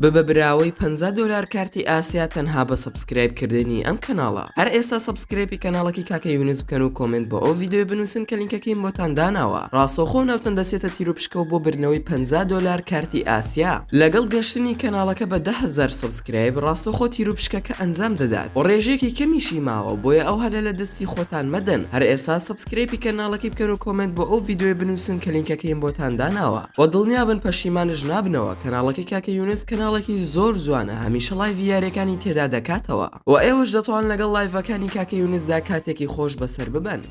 بە براوەی $50 کارتی ئاسیا تەنها بە سبسکرایبکردنی ئەم کەناڵە. هەر ئێستا سبسکرایبی کەناڵەکەی کاکە یونس بکەن و کۆمنت بۆ ئەو ڤیدیۆ بنووسن کە لینکەکەیم بۆتان داناوە. ڕاستەوخۆ ناوتان دەسێتە تیر و پشکە و بۆ برنەوەی $50 کارتی ئاسیا. لەگەڵ گەشتنی کەناڵەکە بە 10,000 سبسکرایب ڕاستەوخۆ تیر و پشکەکە ئەنجام دەدات و ڕێژەیەکی کەمیشی ماوە بۆیە ئەو هەلە لە دەستی خۆتان مەدەن. هەر ئێستا سبسکرایبی کەناڵەکەی بکەن و کۆمنت بۆ ئەو ڤیدیۆ بنووسن کە لینکەکەیم بۆتان داناوە. و دڵنیابن پەشیمانش نابنەوە. کەناڵەکەی کاکە یونس کەناڵێکی زۆر جوانە، هەمیشە لایڤ یاریەکانی تێدا دەکاتەوە و ئێوەش دەتوان لەگەڵ لایڤەکانی کاکە یونسدا کاتێکی خۆش بەسەر ببەن.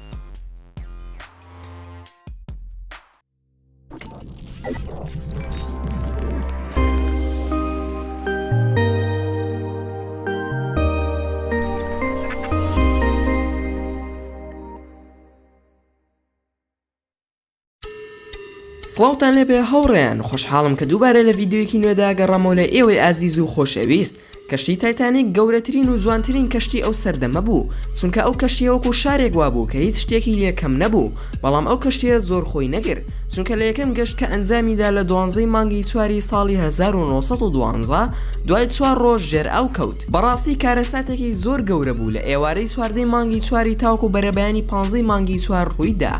سڵاوتان لێبێ هەوڕێیان، خۆشحاڵم کە دووبارە لە ڤیدیۆیەکی نوێدا گەڕامەوە لە ئێوەی ئازیز و خۆشەویست. کەشتی تایتانیک گەورەترین و جوانترین کەشتی ئەو سەردەمە بوو، چونکە ئەو کەشتیە وەکو شارێک وابوو کە هیچ شتێکی لێکەم نەبوو، بەڵام ئەو کەشتیە زۆر خۆی نەگرت، چونکە لە یەکەم گەشت کە ئەنجامیدا لە 12 مانگی 4 ساڵی 1912 دوای 4 ڕۆژ ژێرئاو کەوت. بەڕاستی کارەساتێکی زۆر گەورە بوو. لە ئێوارەی 4 مانگی 4 تاوەکو بەرەبەیانی 15 مانگی 4 ڕوویدا.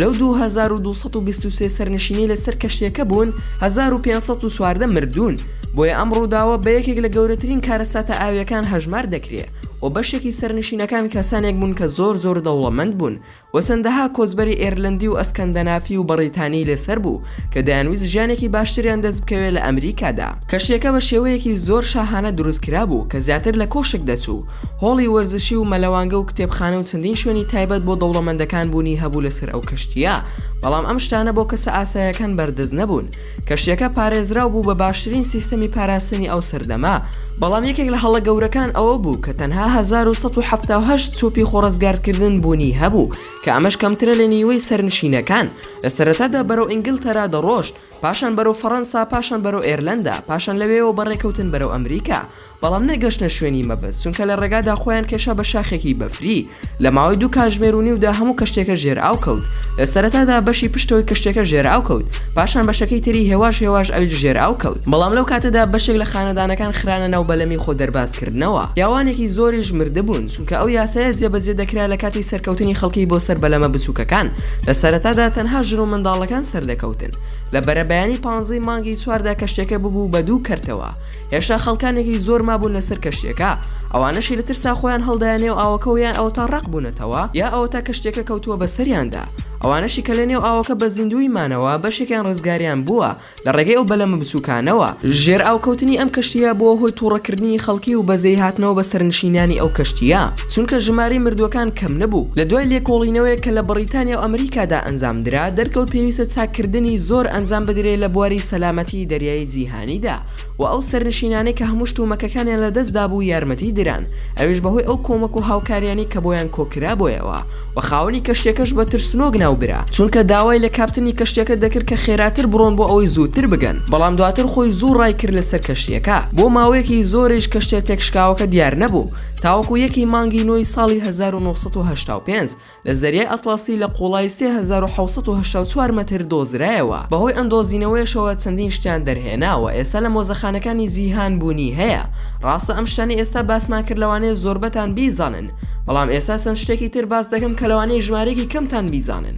لەو 2223 سەرنشینی لەسەر کەشتێکە بوون، 1500 سواردە مردوون. بۆیە ئەم ڕووداوە بە یەکێک لە گەورەترین کارەساتە ئاویەکان هەژمار دەکرێت و بەشێکی سەرنشینەکان کەسانێک بوون کە زۆر دەوڵەمەند بوون و چەندەها کۆچبەری ئێرلەندی و ئەسکەندەنافی و بەڕیتانی لەسەر بوو کە دەیانویست ژیانێکی باشتریان دەست بکەوێت لە ئەمریکادا. کەشتێکە بە شێوەیەکی زۆر شاهانە دروستکرا بوو کە زیاتر لە کۆشک دەچوو. هۆڵی وەرزشی و مەلەوانگە و کتێبخانە و چەندین شوێنی تایبەت بۆ دەوڵەمەندەکان بوونی هەبوو لەسەر ئەو کەشتیە، بەڵام ئەم شتانە بۆ کەسە ئاسایەکان بەردەست نەبوون. کەشتێکە پارێزراو بوو بە باشترین سیستەمی پاراستنی ئەو سەردەما، بەڵام یەکێک لە هەڵە گەورەکان ئەوە بوو کە تەنها 1178 چۆپی خۆڕەزگارکردن بوونی هەبوو کە ئەمەش کەمترە لە نیوەی سەرنشینەکان. لە سەرەتادا بەرەو ئینگلتەرا دەڕۆشت، پاشان بەرەو فەڕەنسا، پاشان بەرەو ئێرلەندا، پاشان لەوێەوە بەڕێکەوتن بەرەو ئەمریکا، بەڵام نەگەشتنە شوێنی مەبەست، چونکە لە ڕێگادا خۆیان کێشا بە شاخێکی بەفری. لە ماوەی 2 کاتژمێر و نیودا هەموو کەشتێکە ژێرئاو کەوت. لە سەرەتادا بەشی پشتەوەی کەشتێکە ژێرئاو کەوت، پاشان بەشەکەی تری هێواش ئەویش ژێرئاو کەوت. بەڵام لەو کاتەدا بەشێک لە خانەدانەکان خرانە ناو بەلەمی خۆ دەربازکردنەوە. یاوانێکی زۆریش مردەبوون، چونکە ئەو یاسایە جێبەجێ دەکرا لە کاتی سەرکەوتنی خەڵکی بۆ سەر بەلەمە بچووکەکان. لە سەرەتادا تەنها ژن و منداڵەکان سەردەکەوتن. لە بەرەبەیانی 15 مانگی 4دا کەشتێکە ببوو بە 2 کەرتەوە. هێشتا خەڵکانێکی زۆر مابوون لەسەر کەشتێکە، ئەوانەشی لە ترسا خۆیان هەڵدایانێ و ئاوەکەویان ئەو تا ڕق بوونەتەوە یا ئەوە تا کەشتێکە کەوتووە بە سەریاندا. ئەوانەشی کە لە نێو ئاوەکە بە زیندوی مانەوە بەشێکیان ڕزگاریان بووە لە ڕێگەی ئەو بەلەمە بچووکانەوە. ژێر ئاوکەوتنی ئەم کەشتیە بووە هۆی تووڕەکردنی خەڵکی و بەزەی هاتنەوە بە سەرنشینانی ئەو کەشتیە، چونکە ژمارەی مردووەکان کەم نەبوو. لە دوای لێکۆڵینەوەیە کە لە بەریتانیا و ئەمریکادا ئەنجامدرا، دەرکەوت پێویستە چاکردنی زۆر ئەنجام بدرێت لە بواری سەلامەتی دەریایی جیهانیدا و ئەو سەرنشینانەی کە هەموو شتومەکەکانیان لە دەستدا بوو یارمەتی دران، ئەویش بەهۆی ئەو کۆمەک و هاوکاریانی کە بۆیان کۆکرا بۆیەوە و خاوەنی کەشتێکەش بە ترسنۆک ناوبرا، چونکە داوای لە کاپتنی کەشتێکە دەکرد کە خێراتر بڕۆن بۆ ئەوەی زووتر بگەن، بەڵام دواتر خۆی زوو ڕای کرد لەسەر کەشتێکە. بۆ ماوەیەکی زۆریش کەشتێک تێکشکاوەکە دیار نەبوو، تاوەکو 1 مانگی 9 ساڵی 1985 لە زەریای ئەتڵاسی لە قوڵای 3784 مەتر دۆزرایەوە. بەهۆی ئەندۆزینەوەیشەوە چەندین شتیان دەرهێناوە ئێستا لە مۆزەخانەکانی جیهان بوونی هەیە. ڕاستە ئەم شتانی ئێستا باسمان کرد لەوانەیە زۆربەتان بیزانن، بەڵام ئێستا چەند شتێکی تر باس دەکەم کە لەوانەیە ژمارەیەکی کەمتان بیزانن.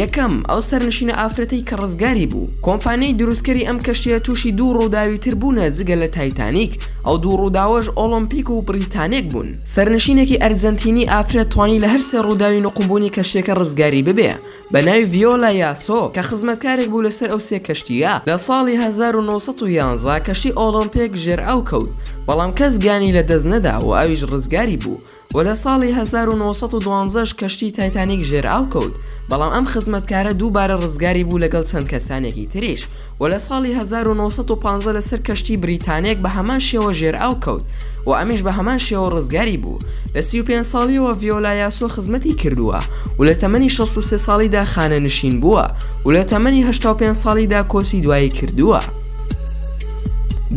یەکەم، ئەو سەرنشینە ئافرەتەی کە ڕزگاری بوو. کۆمپانیای دروستکەری ئەم کەشتیە تووشی 2 ڕووداوی تر بوونە جگە لە تایتانیک. ئەو 2 ڕووداوەش ئۆلۆمپیک و بریتانێک بوون. سەرنشینێکی ئەرجەنتینی ئافرەت توانی لە هەر سێ ڕووداوی نقمبوونی کەشتێکە ڕزگاری ببێ بە ناوی ڤیۆلا یاسۆ کە خزمەتکارێک بوو لەسەر ئەو سێ کەشتیە. لە ساڵی 1911 کەشتی ئۆلۆمپیک ژێرئاو کەوت، بەڵام کەس گیانی لە دەست نەدا و ئەویش ڕزگاری بوو. و لە ساڵی 1912 کەشتی تایتانیک ژێرئاو کەوت، بەڵام ئەم خزمەتکارە دووبارە ڕزگاری بوو لەگەڵ چەند کەسانێکی تریش. و لە ساڵی 1915 لەسەر کەشتی بریتانێک بە هەمان شێوە ژێرئاو کەوت و ئەمیش بە هەمان شێوە ڕزگاری بوو. لە 35 ساڵیەوە ڤیۆلا یاسۆ خزمەتی کردووە و لە تەمەنی 63 ساڵیدا خانە نشین بووە و لە تەمەنی 85 ساڵیدا کۆسی دوایی کردووە.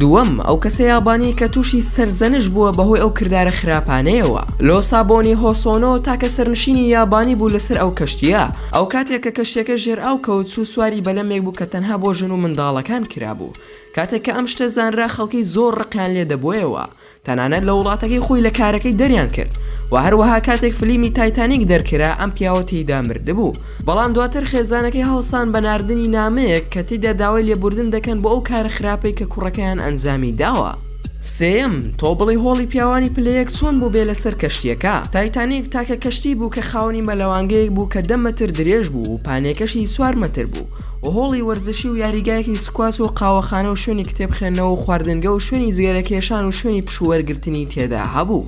دووەم ئەو کەسە یابانی کە تووشی سەرزەنش بووە بەهۆی ئەو کردارە خراپانەیەوە. لۆ سابۆنی هۆسۆنۆ تاکە سەرنشینی یابانی بوو لەسەر ئەو کەشتیە. ئەو کاتێک کە کەشتێکە ژێر ئاو کەوت سواری بەلەمێک بوو کە تەنها بۆ ژن و منداڵەکان کرابوو. کاتێک کە ئەم شتە زانرا خەڵکی زۆر ڕقیان لێ دەبوویەوە، تەنانەت لە وڵاتەکەی خۆی لە کارەکەی دەریان کرد. و هەروەها کاتێک فلیمی تایتانیک دەرکرا ئەم پیاوە تێیدا مردبوو. بەڵام دواتر خێزانەکەی هەڵسان بە ناردنی نامەیەک کە تێیدا داوای لێبوردن دەکەن بۆ ئەو کارە خراپەی کە کوڕەکەیان ئەنجامی داوە. سێم تۆ بڵی هۆڵی پیاوانی پلەیەک چۆن بوو بێ لەسەر کەشتیەکە. تایتانیک تاکە کەشتی بوو کە خاوەنی مەلەوانگەیەک بوو کە 10 مەتر درێژ بوو و پانێکەشی 4 مەتر بوو و هۆڵی وەرزشی و یاریگایەکی سکواس و قاوەخانە و شوێنی کتێبخێنەوە و خواردنگە و شوێنی زگەرەکێشان و شوێنی پشووەرگرتنی تێدا هەبوو.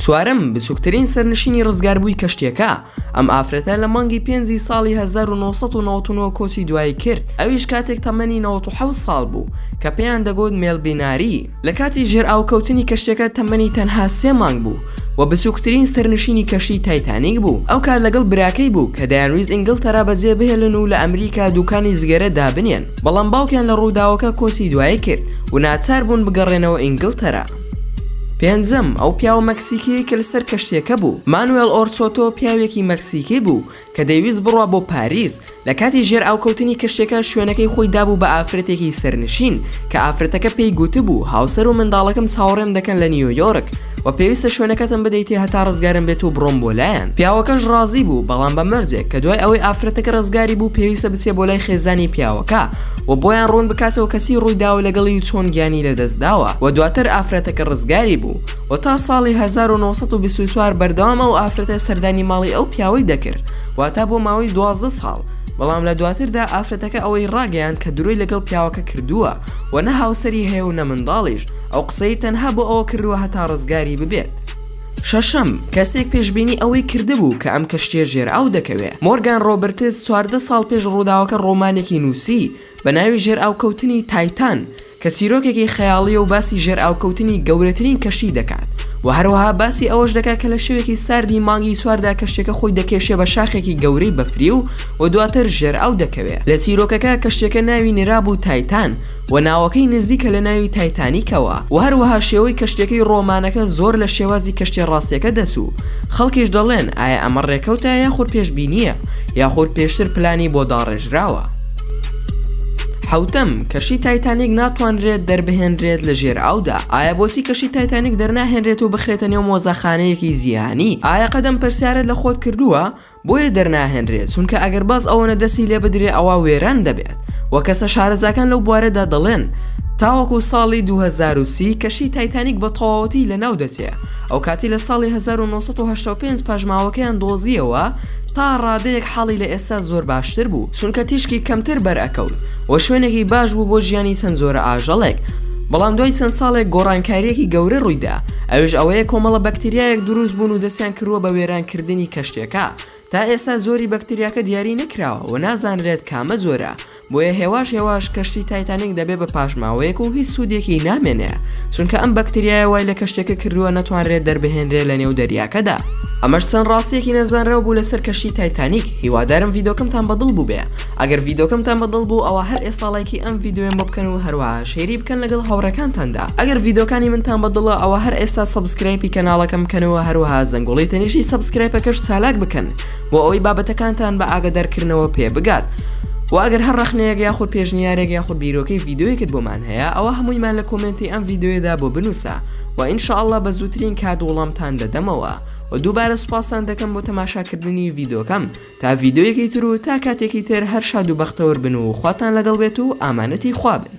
چوارم بچووکترین سەرنشینی ڕزگاربووی کەشتیەکە. ئەم ئافرەتە لە مانگی 5 ساڵی 1999 کۆچی دوایی کرد. ئەویش کاتێک تەمەنی 97 ساڵ بوو کە پێیان دەگوت مێڵبیناری. لە کاتی ژێر ئاوکەوتنی کەشتەکە تەمەنی تەنها 3 مانگ بوو و بچووکترین سەرنشینی کەشتی تایتانیک بوو. ئەو کات لەگەڵ براکەی بوو کە دەیانویست ئینگلتەرا بەجێ بهێڵن و لە ئەمریکا دوکانی زگەرە دابنێن، بەڵام باوکیان لە ڕووداوەکە کۆچی دوایی کرد و ناچار بوون بگەڕێنەوە ئینگلتەرا. پێنجەم ئەو پیاوە مەکسیکی کە لەسەر کەشتێکە بوو. مانوێل ئۆرچۆتۆ پیاوێکی مەکسیکی بوو کە دەیویست بڕوا بۆ پاریس. لە کاتی ژێر ئاوکەوتنی کەشتێکە شوێنەکەی خۆی دابوو بە ئافرەتێکی سەرنشین کە ئافرەتەکە پێی گوتبوو هاوسەر و منداڵەکەم چاوەڕێم دەکەن لە نیویۆرک و پێویستە شوێنەکەتم بدەیتێ هەتا ڕزگارم بێت و بڕۆم بۆ لایەن. پیاوەکەش ڕازی بوو، بەڵام بە مەرجێک کە دوای ئەوەی ئافرەتەکە ڕزگاری بوو پێویستە بچێ بۆ لای خێزانی پیاوەکە و بۆیان ڕوون بکاتەوە کەسی ڕوویداوە لەگەڵی و چۆن گیانی لەدەستداوە و دواتر ئافرەتەکە ڕزگاری بوو و تا ساڵی 1924 بەردەوام ئەو ئافرەتە سەردانی ماڵی ئەو پیاوەی دەکرد، واتە بۆ ماوەی 12 ساڵ. بەڵام لە دواتردا ئافرەتەکە ئەوەی ڕاگەیان کە دروی لەگەڵ پیاوەکە کردووە و نە هاوسەری هەیە و نە منداڵیش. ئەو قسەی تەنها بۆ ئەوە کردووە هەتا ڕزگاری ببێت. شەشەم کەسێک پێشبینی ئەوەی کردبوو کە ئەم کەشتیە ژێر ئاو دەکەوێت. مۆرگان ڕۆبرتس 14 ساڵ پێش ڕووداوەکە ڕۆمانێکی نووسی بە ناوی ژێر ئاوکەوتنی تایتان کە چیرۆکێکی خەیاڵیە و باسی ژێر ئاوکەوتنی گەورەترین کەشتی دەکات و هەروەها باسی ئەوەش دەکات کە لە شەوێکی ساردی مانگی 4دا کەشتێکە خۆی دەکێشێ بە شاخێکی گەورەی بەفری و دواتر ژێر ئاو دەکەوێت. لە چیرۆکەکە کەشتێکە ناوی نێرابوو تایتان و ناوەکەی نزیکە لە ناوی تایتانیکەوە و هەروەها شێوەی کەشتەکەی ڕۆمانەکە زۆر لە شێوازی کەشتی ڕاستیەکە دەچوو. خەڵکیش دەڵێن ئایا ئەمە ڕێکەوتە یاخود پێشبینیە یاخود پێشتر پلانی بۆ داڕێژراوە. حوتەم کەشتی تایتانیک ناتوانرێت دەربهێنرێت لە ژێر ئاودا. ئایا بۆچی کەشتی تایتانیک دەرناهێنرێت و بخرێتە نێو مۆزەخانەیەکی زیانی؟ ئایا قەدەم پرسیارت لە خۆت کردووە بۆیە دەرناهێنرێت؟ چونکە ئەگەر باز ئەوەنە دەستی لێ بدرێ ئەوە وێران دەبێت و کەسە شارەزاکان لەو بوارەدا دەڵێن تاوەکو ساڵی 2030 کەشتی تایتانیک بە تەواوەتی لە ناو دەچێ. ئەو کاتی لە ساڵی 1985 پاژماوەکەیان دۆزیەوە تا ڕادەیەک حاڵی لە ئێستا زۆر باشتر بوو، چونکە تیشکی کەمتر بەرئەکەوت و شوێنێکی باش بوو بۆ ژیانی چەند زۆرە ئاژەڵێک. بەڵام دوای چەند ساڵێک گۆڕانکاریەکی گەورە ڕوویدا، ئەوش ئەوەیە کۆمەڵە بەکتریایەک دروست بوون و دەستیان کردووە بە وێرانکردنی کەشتێکە. تا ئێستا زۆری بەکتریاکە دیاری نەکراوە و نازانرێت کامە زۆرە، بۆیە هێواش کەشتی تایتانیک دەبێت بە پاشماوەیەک و هیچ سوودێکی نامێنێ، چونکە ئەم بەکتریایە وای لە کەشتێکە کردووە نەتوانرێت دەربهێنرێت لە نێو دەریاکەدا. ئەمەش چەند ڕاستیەکی نەزانراو بوو لەسەر کەشتی تایتانیک. هیوادارم ڤیدۆکەمتان بەدڵ بوو بێ. ئەگەر ڤیدۆکەمتان بەدڵ بوو ئەوە هەر ئێستا لایکی ئەم ڤیدۆیەم بۆ بکەن و هەروەها شێری بکەن لەگەڵ هاوڕێکانتاندا. ئەگەر ڤیدۆکانی منتان بەدڵە ئەوە هەر ئێستا سەبسکرایبی کەناڵەکەم بکەنەوە، هەروەها زەنگۆڵی تەنیشی سەبسکرایبەکەش چالاک بکەن بۆ ئەوەی بابەتەکانتان بە ئاگادارکردنەوە پێ بگات. و ئەگەر هەر ڕەخنەیەک یاخود پێشنیارێک یاخود بیرۆکەی ڤیدۆیەکت بۆمان هەیە ئەوە هەموویمان لە کۆمنتی ئەم ڤیدۆیەدا بۆ بنووسە و ئینشاءالله بە زووترین کات وەڵامتان دەدەمەوە. و دووبارە سوپاسان دەکەم بۆ تەماشاکردنی ڤیدۆکەم. تا ڤیدۆیەکی تر و تا کاتێکی تر هەر شاد و بەختەوەر بن و خواتان لەگەڵ بێت و ئامانەتی خوا بن.